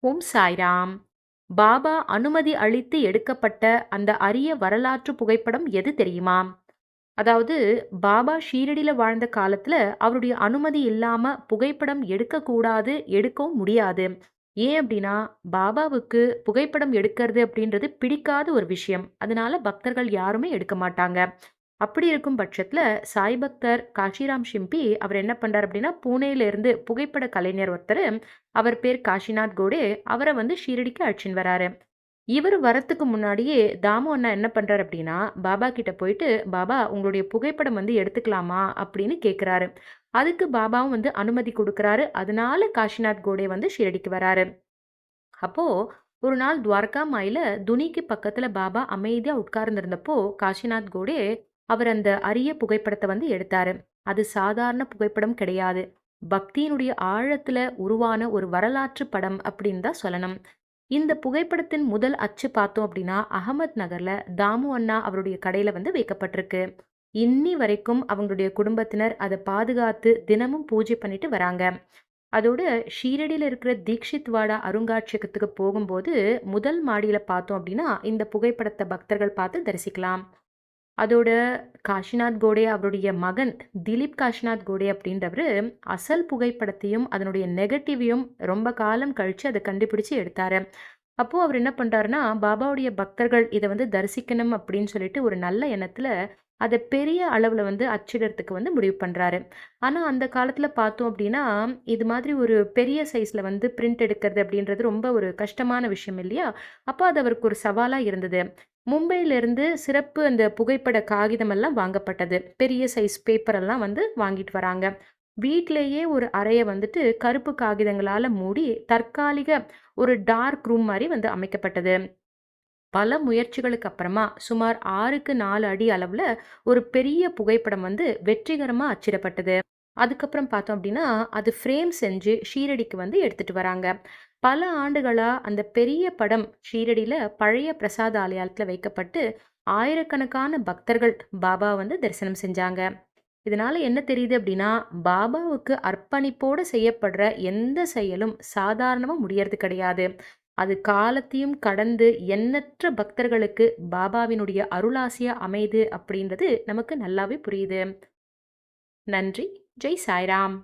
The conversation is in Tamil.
ஓம் சாய்ராம். பாபா அனுமதி அளித்து எடுக்கப்பட்ட அந்த அரிய வரலாற்று புகைப்படம் எது தெரியுமா? அதாவது பாபா ஷீரடியில வாழ்ந்த காலத்துல அவருடைய அனுமதி இல்லாம புகைப்படம் எடுக்கக்கூடாது, எடுக்கவும் முடியாது. ஏன் அப்படின்னா, பாபாவுக்கு புகைப்படம் எடுக்கிறது அப்படின்றது பிடிக்காத ஒரு விஷயம். அதனால பக்தர்கள் யாருமே எடுக்க மாட்டாங்க. அப்படி இருக்கும் பட்சத்துல சாய் பக்தர் காஷிராம் ஷிம்பி அவர் என்ன பண்றார் அப்படின்னா, பூனேல இருந்து புகைப்பட கலைஞர் ஒருத்தர், அவர் பேர் காஷிநாத் கோடே, அவரை வந்து ஷீரடிக்கு அழைச்சின்னு வராரு. இவர் வரத்துக்கு முன்னாடியே தாமு அண்ணா என்ன பண்றாரு அப்படின்னா, பாபா கிட்ட போயிட்டு, பாபா உங்களுடைய புகைப்படம் வந்து எடுத்துக்கலாமா அப்படின்னு கேட்கிறாரு. அதுக்கு பாபாவும் வந்து அனுமதி கொடுக்கறாரு. அதனால காஷிநாத் கோடே வந்து ஷீரடிக்கு வராரு. அப்போ ஒரு நாள் துவாரகா மாயில துனிக்கு பக்கத்துல பாபா அமைதியா உட்கார்ந்திருந்தப்போ காஷிநாத் கோடே அவர் அந்த அரிய புகைப்படத்தை வந்து எடுத்தாரு. அது சாதாரண புகைப்படம் கிடையாது. பக்தியினுடைய ஆழத்துல உருவான ஒரு வரலாற்று படம் அப்படின்னு தான் சொல்லணும். இந்த புகைப்படத்தின் முதல் அச்சு பார்த்தோம் அப்படின்னா அகமத் நகர்ல தாமு அண்ணா அவருடைய கடையில வந்து வைக்கப்பட்டிருக்கு. இன்னி வரைக்கும் அவங்களுடைய குடும்பத்தினர் அதை பாதுகாத்து தினமும் பூஜை பண்ணிட்டு வராங்க. அதோட ஷீரடியில இருக்கிற தீக்ஷித் வாடா அருங்காட்சியகத்துக்கு போகும்போது முதல் மாடியில பார்த்தோம் அப்படின்னா இந்த புகைப்படத்தை பக்தர்கள் பார்த்து தரிசிக்கலாம். அதோட காஷிநாத் கோடே அவருடைய மகன் திலீப் காஷிநாத் கோடே அப்படின்றவரு அசல் புகைப்படத்தையும் அதனுடைய நெகட்டிவையும் ரொம்ப காலம் கழிச்சு அதை கண்டுபிடிச்சு எடுத்தாரு. அப்போ அவர் என்ன பண்றாருன்னா, பாபாவுடைய பக்தர்கள் இதை வந்து தரிசிக்கணும் அப்படின்னு சொல்லிட்டு ஒரு நல்ல எண்ணத்துல அதை பெரிய அளவுல வந்து அச்சிடறதுக்கு வந்து முடிவு பண்றாரு. ஆனா அந்த காலத்துல பார்த்தோம் அப்படின்னா, இது மாதிரி ஒரு பெரிய சைஸ்ல வந்து பிரிண்ட் எடுக்கிறது அப்படின்றது ரொம்ப ஒரு கஷ்டமான விஷயம் இல்லையா? அப்போ அது அவருக்கு ஒரு சவாலா இருந்தது. மும்பையிலிருந்து சிறப்பு அந்த புகைப்பட காகிதம் எல்லாம் வாங்கப்பட்டது. பெரிய சைஸ் பேப்பர் எல்லாம் வந்து வாங்கிட்டு வராங்க. வீட்டிலேயே ஒரு அறைய வந்துட்டு கருப்பு காகிதங்களால மூடி தற்காலிக ஒரு டார்க் ரூம் மாரி வந்து அமைக்கப்பட்டது. பல முயற்சிகளுக்கு அப்புறமா சுமார் 6க்கு 4 அடி அளவுல ஒரு பெரிய புகைப்படம் வந்து வெற்றிகரமா அச்சிடப்பட்டது. அதுக்கப்புறம் பார்த்தோம் அப்படின்னா, அது ஃப்ரேம் செஞ்சு ஷீரடிக்கு வந்து எடுத்துட்டு வராங்க. பல ஆண்டுகளா அந்த பெரிய படம் ஷீரடியில பழைய பிரசாத ஆலயத்துல வைக்கப்பட்டு, ஆயிரக்கணக்கான பக்தர்கள் பாபா வந்து தரிசனம் செஞ்சாங்க. இதனால என்ன தெரியுது அப்படின்னா, பாபாவுக்கு அர்ப்பணிப்போட செய்யப்படுற எந்த செயலும் சாதாரணமா முடியறது கிடையாது. அது காலத்தையும் கடந்து எண்ணற்ற பக்தர்களுக்கு பாபாவினுடைய அருளாசியா அமையுது அப்படின்றது நமக்கு நல்லாவே புரியுது. நன்றி. ஜெய் சாய்ராம்.